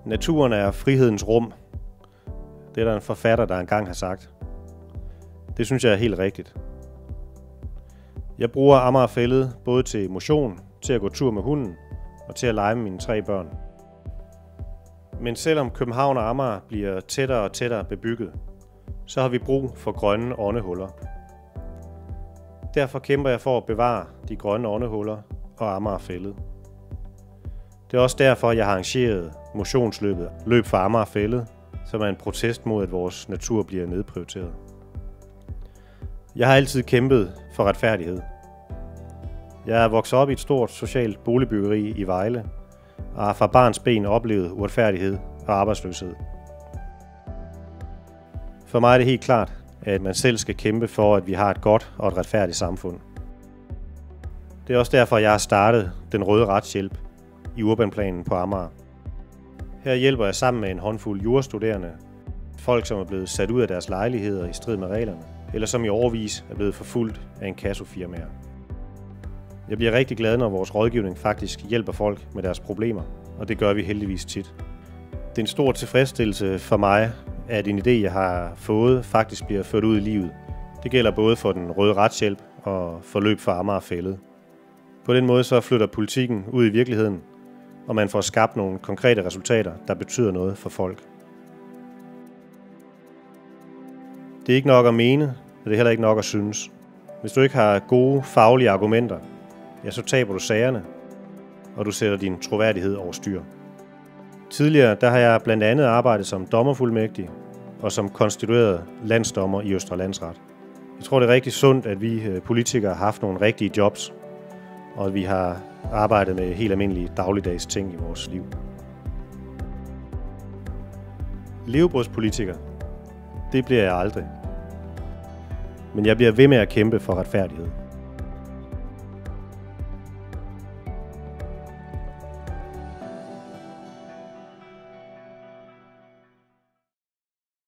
Naturen er frihedens rum. Det er der en forfatter, der engang har sagt. Det synes jeg er helt rigtigt. Jeg bruger Amager Fælled både til motion, til at gå tur med hunden og til at lege med mine 3 børn. Men selvom København og Amager bliver tættere og tættere bebygget, så har vi brug for grønne åndehuller. Derfor kæmper jeg for at bevare de grønne åndehuller og Amager Fælled. Det er også derfor, jeg har arrangeret motionsløbet Løb for Amager Fælled, som er en protest mod, at vores natur bliver nedprioriteret. Jeg har altid kæmpet for retfærdighed. Jeg er vokset op i et stort socialt boligbyggeri i Vejle, og har fra barns ben oplevet uretfærdighed og arbejdsløshed. For mig er det helt klart, at man selv skal kæmpe for, at vi har et godt og et retfærdigt samfund. Det er også derfor, jeg har startet Den Røde Retshjælp i Urbanplanen på Amager. Her hjælper jeg sammen med en håndfuld jurastuderende, folk som er blevet sat ud af deres lejligheder i strid med reglerne, eller som i årevis er blevet forfulgt af inkassofirmaer. Jeg bliver rigtig glad, når vores rådgivning faktisk hjælper folk med deres problemer, og det gør vi heldigvis tit. Det er en stor tilfredsstillelse for mig, at en idé, jeg har fået, faktisk bliver ført ud i livet. Det gælder både for Den Røde Retshjælp og for Løb for Amager Fælled. På den måde så flytter politikken ud i virkeligheden, og man får skabt nogle konkrete resultater, der betyder noget for folk. Det er ikke nok at mene, og det er heller ikke nok at synes. Hvis du ikke har gode faglige argumenter, ja, så taber du sagerne, og du sætter din troværdighed over styr. Tidligere der har jeg blandt andet arbejdet som dommerfuldmægtig og som konstitueret landsdommer i Østre Landsret. Jeg tror, det er rigtig sundt, at vi politikere har haft nogle rigtige jobs, og at vi har arbejdet med helt almindelige dagligdags ting i vores liv. Levebrødspolitiker, det bliver jeg aldrig. Men jeg bliver ved med at kæmpe for retfærdighed.